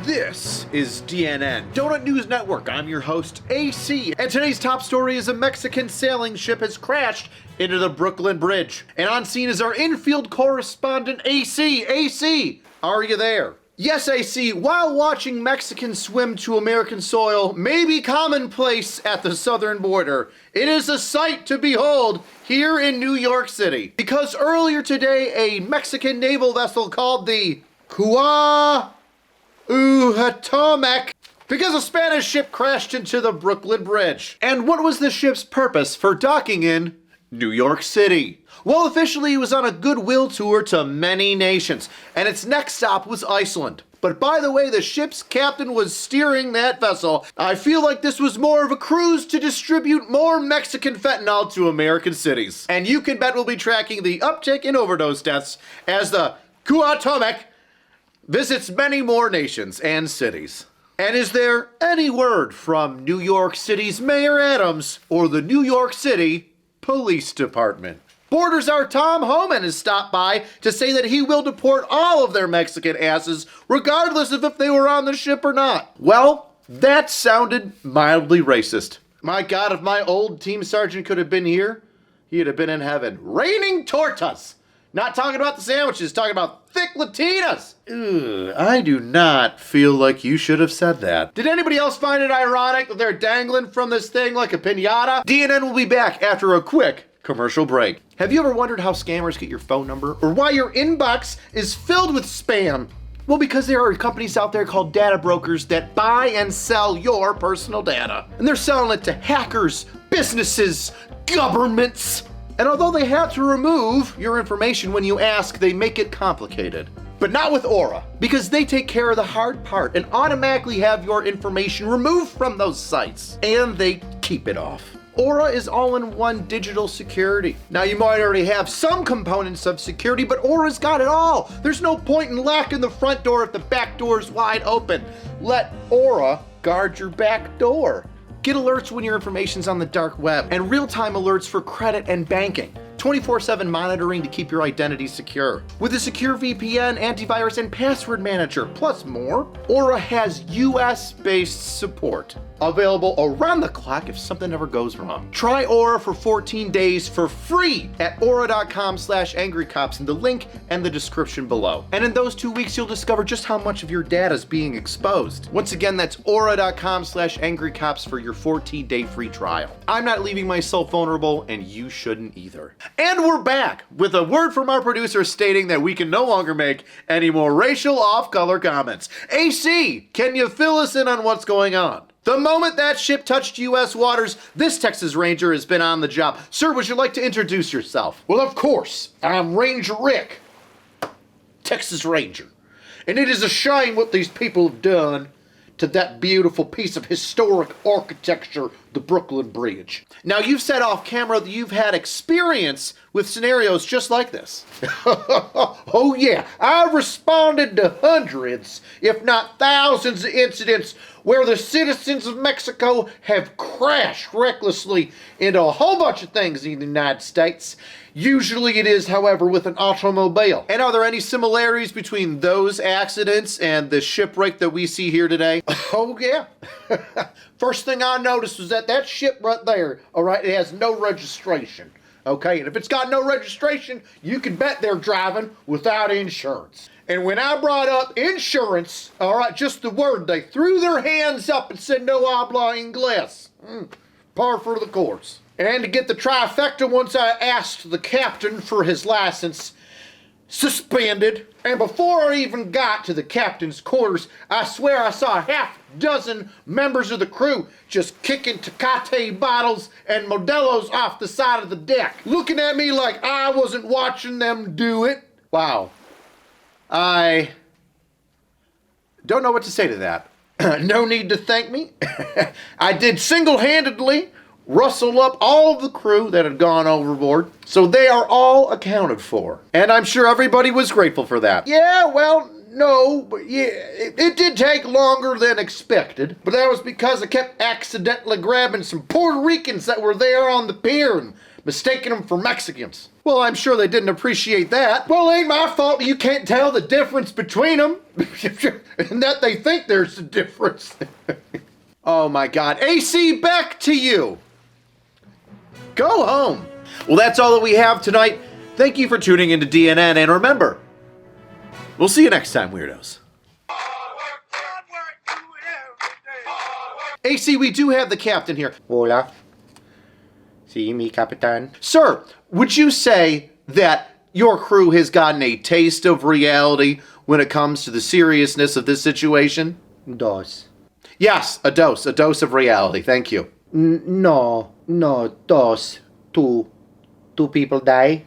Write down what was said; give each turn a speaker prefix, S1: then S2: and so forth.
S1: This is DNN, Donut News Network. I'm your host, AC, and today's top story is a Mexican sailing ship has crashed into the Brooklyn Bridge. And on scene is our infield correspondent, AC. AC, are you there? Yes, AC, while watching Mexicans swim to American soil may be commonplace at the southern border, it is a sight to behold here in New York City. Because earlier today, a Mexican naval vessel called the Cuauhtémoc, because a Spanish ship crashed into the Brooklyn Bridge. And what was the ship's purpose for docking in New York City? Well, officially it was on a goodwill tour to many nations, and its next stop was Iceland. But by the way the ship's captain was steering that vessel, I feel like this was more of a cruise to distribute more Mexican fentanyl to American cities. And you can bet we'll be tracking the uptick in overdose deaths as the Cuauhtémoc visits many more nations and cities. And is there any word from New York City's Mayor Adams or the New York City Police Department? Border Czar Tom Homan has stopped by to say that he will deport all of their Mexican asses, regardless of if they were on the ship or not. Well, that sounded mildly racist. My God, if my old team sergeant could have been here, he'd have been in heaven. Raining tortas! Not talking about the sandwiches, talking about thick Latinas. Ugh, I do not feel like you should have said that. Did anybody else find it ironic that they're dangling from this thing like a piñata? DNN will be back after a quick commercial break. Have you ever wondered how scammers get your phone number or why your inbox is filled with spam? Well, because there are companies out there called data brokers that buy and sell your personal data. And they're selling it to hackers, businesses, governments. And although they have to remove your information when you ask, they make it complicated. But not with Aura, because they take care of the hard part and automatically have your information removed from those sites. And they keep it off. Aura is all-in-one digital security. Now, you might already have some components of security, but Aura's got it all. There's no point in locking the front door if the back door is wide open. Let Aura guard your back door. Get alerts when your information's on the dark web, and real-time alerts for credit and banking. 24/7 monitoring to keep your identity secure. With a secure VPN, antivirus, and password manager, plus more, Aura has US-based support. Available around the clock if something ever goes wrong. Try Aura for 14 days for free at aura.com/angrycops in the link and the description below. And in those 2 weeks, you'll discover just how much of your data is being exposed. Once again, that's aura.com/angrycops for your 14-day free trial. I'm not leaving myself vulnerable, and you shouldn't either. And we're back with a word from our producer stating that we can no longer make any more racial off-color comments. AC, can you fill us in on what's going on? The moment that ship touched U.S. waters, this Texas Ranger has been on the job. Sir, would you like to introduce yourself?
S2: Well, of course. I'm Ranger Rick, Texas Ranger. And it is a shame what these people have done to that beautiful piece of historic architecture, the Brooklyn Bridge.
S1: Now, you've said off camera that you've had experience with scenarios just like this.
S2: Oh yeah, I've responded to hundreds, if not thousands of incidents where the citizens of Mexico have crashed recklessly into a whole bunch of things in the United States. Usually it is, however, with an automobile.
S1: And are there any similarities between those accidents and the shipwreck that we see here today?
S2: Oh yeah. First thing I noticed was that ship right there, all right, it has no registration. Okay, and if it's got no registration, you can bet they're driving without insurance. And when I brought up insurance, all right, just the word, they threw their hands up and said, no habla inglés. Par for the course. And to get the trifecta, once I asked the captain for his license suspended, and before I even got to the captain's quarters, I swear I saw a half dozen members of the crew just kicking Tecate bottles and Modelos off the side of the deck, looking at me like I wasn't watching them do it.
S1: Wow. I don't know what to say to that.
S2: No need to thank me. I did single-handedly rustle up all of the crew that had gone overboard, so they are all accounted for.
S1: And I'm sure everybody was grateful for that.
S2: Yeah, well, no, but yeah, it did take longer than expected, but that was because I kept accidentally grabbing some Puerto Ricans that were there on the pier and mistaking them for Mexicans.
S1: Well, I'm sure they didn't appreciate that.
S2: Well, it ain't my fault you can't tell the difference between them, and that they think there's a difference.
S1: Oh my God. AC, back to you. Go home. Well, that's all that we have tonight. Thank you for tuning into DNN, and remember, we'll see you next time, weirdos. AC, we do have the captain here.
S2: Hola. See me, Capitan?
S1: Sir, would you say that your crew has gotten a taste of reality when it comes to the seriousness of this situation?
S2: Dos.
S1: Yes, a dose of reality. Thank you.
S2: No, dos. Two people die.